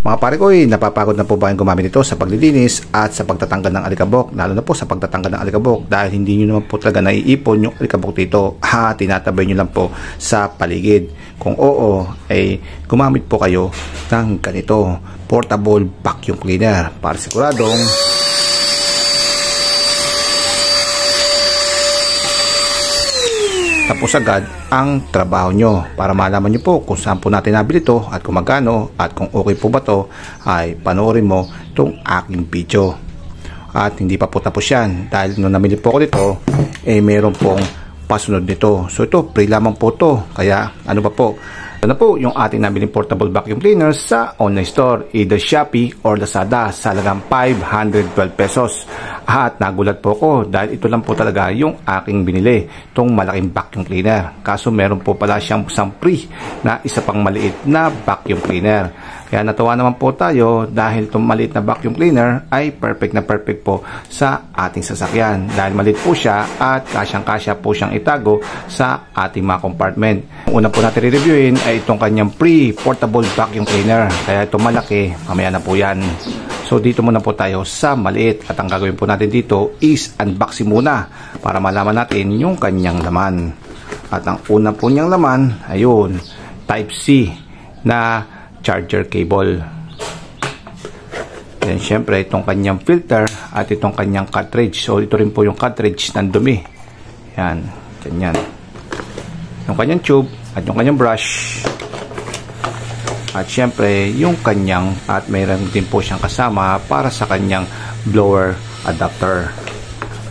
Mga pare ko, napapagod na po ba kayong gumamit nito sa paglilinis at sa pagtatanggal ng alikabok, lalo na po sa pagtatanggal ng alikabok dahil hindi nyo naman po talaga naiipon yung alikabok dito, tinatabay nyo lang po sa paligid. Kung oo, ay gumamit po kayo ng ganito, portable vacuum cleaner para siguradong tapos agad ang trabaho nyo. Para malaman nyo po kung saan po natin nabili ito at kung magkano at kung okay po ba to, ay panoorin mo itong aking video. At hindi pa po tapos yan dahil nung namili po ako dito, meron pong pasunod nito. So ito, free lamang po to. Kaya ano pa po, ito na po yung ating nabiling portable vacuum cleaner sa online store, either Shopee or Lazada sa halagang 512 pesos. At nagulat po ako dahil ito lang po talaga yung aking binili, itong malaking vacuum cleaner. Kaso meron po pala siyang free na isa pang maliit na vacuum cleaner. Kaya natuwa naman po tayo dahil itong maliit na vacuum cleaner ay perfect na perfect po sa ating sasakyan. Dahil maliit po siya at kasyang-kasya po siyang itago sa ating mga compartment. Ang una po natin re-reviewin ay itong kanyang free portable vacuum cleaner. Kaya itong malaki, mamaya na po yan. So dito muna po tayo sa maliit at ang gagawin po natin dito is unboxing muna para malaman natin yung kanyang laman. At ang una po niyang laman, ayun, Type-C na charger cable. Then syempre itong kanyang filter at itong kanyang cartridge. So ito rin po yung cartridge ng dumi. Yan, ganyan. Yung kanyang tube at yung kanyang brush. At syempre yung kanyang, at mayroon din po siyang kasama para sa kanyang blower adapter.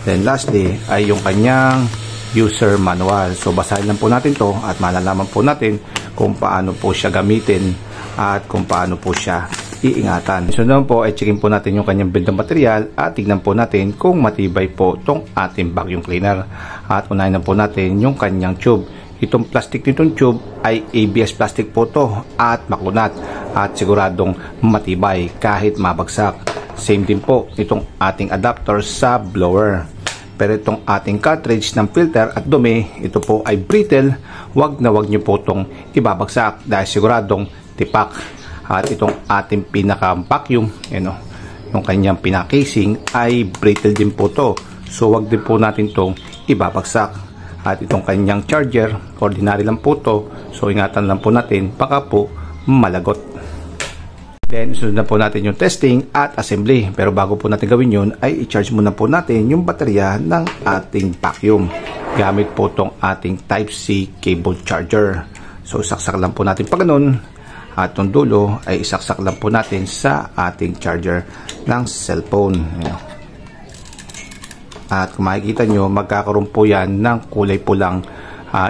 Then lastly ay yung kanyang user manual. So basahin lang po natin to at malalaman po natin kung paano po siya gamitin at kung paano po siya iingatan. So naman po ay checkin po natin yung kanyang build ng material at tignan po natin kung matibay po itong ating vacuum cleaner. At unahin na po natin yung kanyang tube. Itong plastic nitong tube ay ABS plastic po to at makunat at siguradong matibay kahit mabagsak. Same din po itong ating adapter sa blower. Pero itong ating cartridge ng filter at dumi, ito po ay brittle. Wag na wag nyo po itong ibabagsak dahil siguradong tipak. At itong ating pinaka vacuum, yung kanyang pinaka-casing ay brittle din po to. So wag din po natin itong ibabagsak. At itong kanyang charger, ordinary lang po to. So ingatan lang po natin, baka po malagot. Then sunod na po natin yung testing at assembly. Pero bago po natin gawin yun, ay i-charge muna po natin yung baterya ng ating vacuum. Gamit po itong ating Type-C cable charger. So saksak lang po natin pa ganun. At itong dulo ay isaksak lang po natin sa ating charger ng cellphone. At kung makikita nyo, magkakaroon po yan ng kulay pulang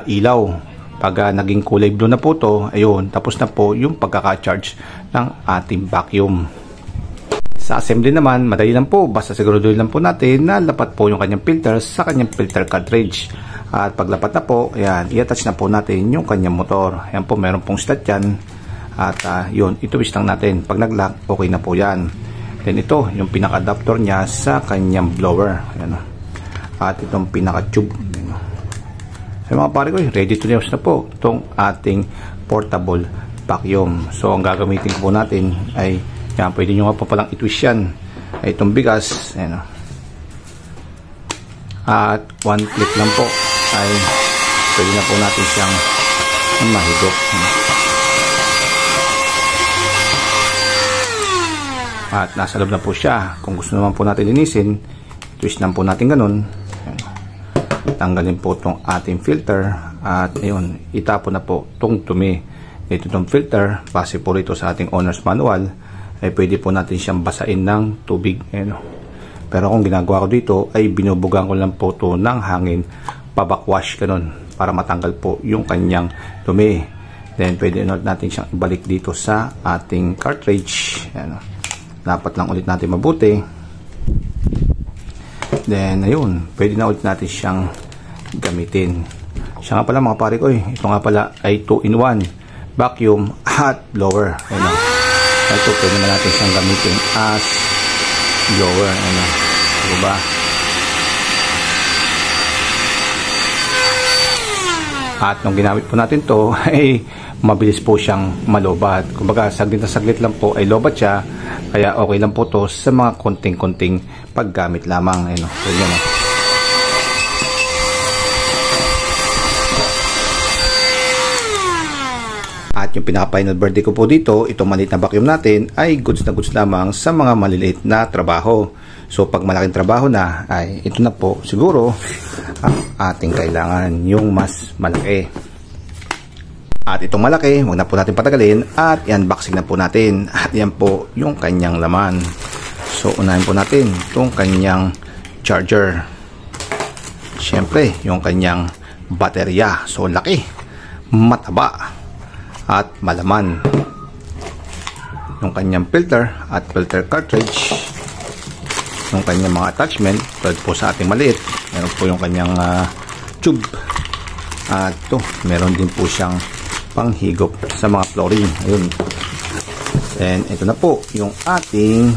ilaw. Pag naging kulay blue na po to, ayun, tapos na po yung pagkaka-charge ng ating vacuum. Sa assembly naman, madali lang po. Basta siguraduhin lang po natin na lapat po yung kanyang filter sa kanyang filter cartridge. At paglapat na po, ayan, i-attach na po natin yung kanyang motor. Ayan po, meron pong slot yan. At yun, itubis lang natin. Pag nag-lock, okay na po yan. Then ito, yung pinaka-adapter niya sa kanyang blower. Ayan. At itong pinaka-tube. So mga pare ko, ready to use na po itong ating portable vacuum. So ang gagamitin po natin ay, yan, pwede nyo nga po palang itwist yan. Ay itong bigas. Ayan. At one click lang po ay pwede na po natin siyang mahigop. At nasa loob na po siya. Kung gusto naman po natin linisin, twist lang po natin ganun. Tanggalin po itong ating filter. At ayun, itapon na po itong dumi. Ito itong filter, base po rito sa ating owner's manual, ay pwede po natin siyang basain ng tubig. Pero kung ginagawa ko dito, ay binubugan ko lang po ito ng hangin, pabakwash ganun, para matanggal po yung kanyang dumi. Then pwede natin siyang ibalik dito sa ating cartridge. Dapat lang ulit natin mabuti. Then ayun, pwede na ulit natin siyang gamitin. Siya nga pala mga pare ko, ito nga pala ay 2-in-1 vacuum at blower. Ito pwede na natin siyang gamitin as blower. Diba? At nung ginamit po natin to ay mabilis po siyang malobat. Kumbaga saglit na saglit lang po ay lobat siya, kaya okay lang po to sa mga konting-konting paggamit lamang. Ayun, so yun, At yung pinaka-final birthday ko po dito, itong maliit na vacuum natin ay goods na goods lamang sa mga maliliit na trabaho. So pag malaking trabaho na, ay ito na po siguro ang ating kailangan, yung mas malaki. At itong malaki, huwag na po natin patagalin at i-unboxing na po natin. At yan po yung kanyang laman. So unahin po natin itong kanyang charger. Siyempre, yung kanyang baterya. So laki, mataba, at malaman. Yung kanyang filter at filter cartridge. Yung kanyang mga attachment, tulad po sa ating maliit, meron po yung kanyang tube. At ito, meron din po siyang panghigop sa mga flooring. Ayun. And ito na po yung ating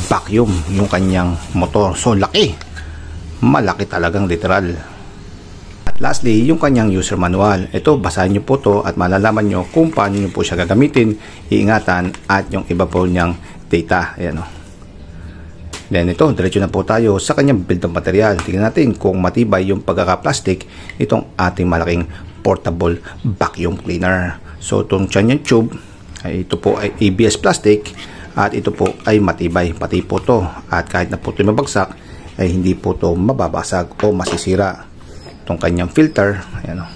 vacuum, yung kanyang motor. So laki, malaki talagang literal. Lastly, yung kanyang user manual. Ito, basahin nyo po to at malalaman nyo kung paano nyo po siya gagamitin, iingatan, at yung iba po niyang data. Ayan o. Then ito, diretso na po tayo sa kanyang build of material. Tingnan natin kung matibay yung pagkaka-plastic itong ating malaking portable vacuum cleaner. So, itong yung tube, ito po ay ABS plastic at ito po ay matibay. Pati po to. At kahit na po ito mabagsak, ay hindi po to mababasag o masisira. Itong kanyang filter, ayan o,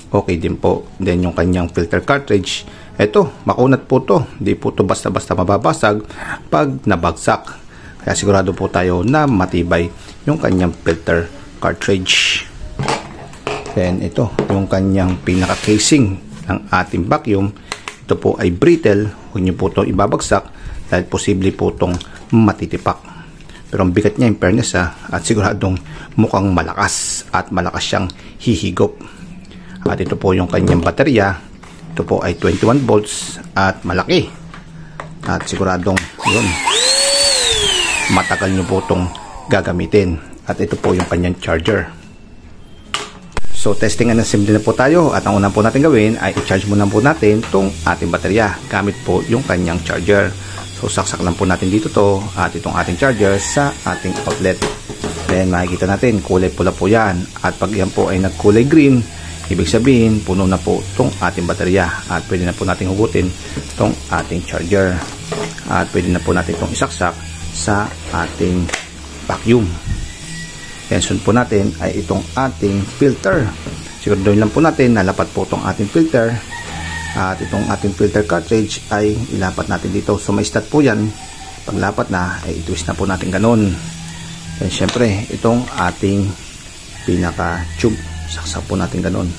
okay din po. Then yung kanyang filter cartridge, ito, makunat po to, hindi po to basta-basta mababasag pag nabagsak, kaya sigurado po tayo na matibay yung kanyang filter cartridge. Then ito, yung kanyang pinaka casing ng ating vacuum, ito po ay brittle, huwag nyo po itong ibabagsak dahil posible po itong matitipak. Pero ang bigat niya in fairness at siguradong mukhang malakas at malakas siyang hihigop. At ito po yung kanyang baterya. Ito po ay 21 volts at malaki. At siguradong yun, matagal nyo po itong gagamitin. At ito po yung kanyang charger. So testing and assembly na po tayo. At ang unang po natin gawin ay i-charge muna po natin itong ating baterya gamit po yung kanyang charger. So saksak lang po natin dito to at itong ating charger sa ating outlet. Then makikita natin kulay pula po yan. At pag yan po ay nagkulay green, ibig sabihin puno na po itong ating baterya. At pwede na po natin hugutin itong ating charger. At pwede na po natin itong isaksak sa ating vacuum. Then sunod po natin ay itong ating filter. Siguraduhin lang po natin na lapat po itong ating filter. At itong ating filter cartridge ay ilapat natin dito. So may stat po yan. Pag lapat na ay i-twist na po natin ganun. Then syempre itong ating pinaka tube, saksak po natin ganun.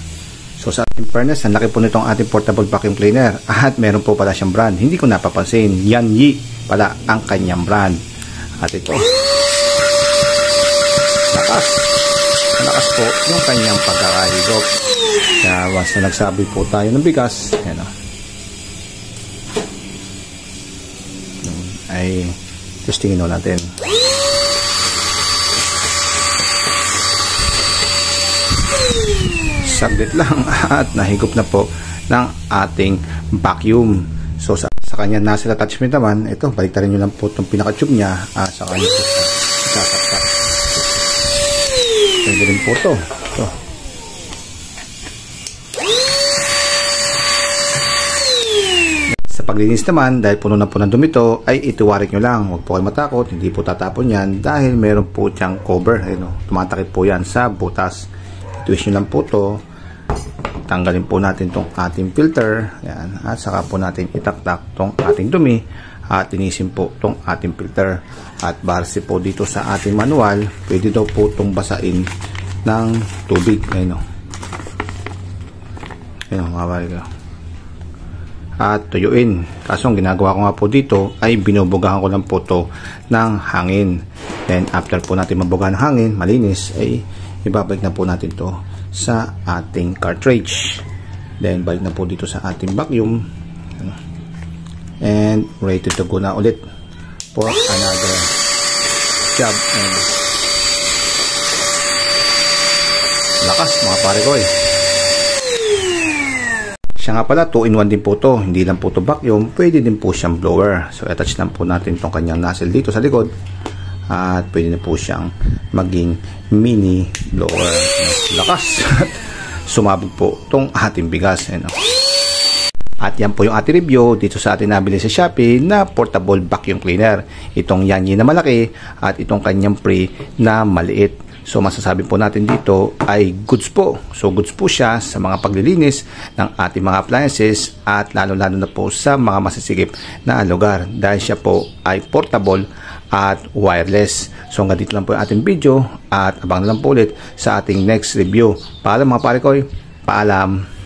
So sa ating fairness, ang laki po nitong ating portable vacuum cleaner. At meron po pala siyang brand. Hindi ko napapansin. Yanyi pala ang kanyang brand. At ito, malakas po yung kanyang pagkakahigop. Kaya once na nagsabi po tayo ng bigas, ayan o, ay testingin natin. Saglit lang at nahigop na po ng ating vacuum. So sa kanya nasa attachment naman, ito, baliktarin nyo lang po itong pinaka-tube niya sa kanya po sasaksak. Pwede rin po ito. Sa paglinis naman, dahil puno na po ng dumi ito, ay ituwarik nyo lang. Huwag po kayo matakot, hindi po tatapon yan dahil meron po siyang cover. Tumatakip po yan sa butas. Twist nyo lang po ito. Tanggalin po natin itong ating filter. Yan. At saka po natin itaktak itong ating dumi. At linisin po itong ating filter. At base po dito sa ating manual, pwede daw po itong basain ng tubig. Ayun o. Ayun o, mabalik o. At tuyuin. Kaso ang ginagawa ko nga po dito ay binubugahan ko lang po ito ng hangin. Then after po natin mabugahan ng hangin, malinis, ay ibabalik na po natin to sa ating cartridge. Then balik na po dito sa ating vacuum. And ready to go na ulit for another job. And lakas mga pare ko eh. Siya nga pala 2-in-1 din po to, hindi lang po to vacuum, pwede din po siyang blower. So attach lang po natin itong kanyang nozzle dito sa likod at pwede na po siyang maging mini blower. Lakas at sumabog po itong ating bigas. At yan po yung ating review dito sa ating nabili sa Shopee na portable vacuum cleaner. Itong Yanyi na malaki at itong kanyang Pre na maliit. So masasabi po natin dito ay goods po. So goods po siya sa mga paglilinis ng ating mga appliances at lalo-lalo na po sa mga masisigip na lugar dahil siya po ay portable at wireless. So hanggang dito lang po yung ating video at abang na lang po ulit sa ating next review. Paalam mga pare ko, paalam.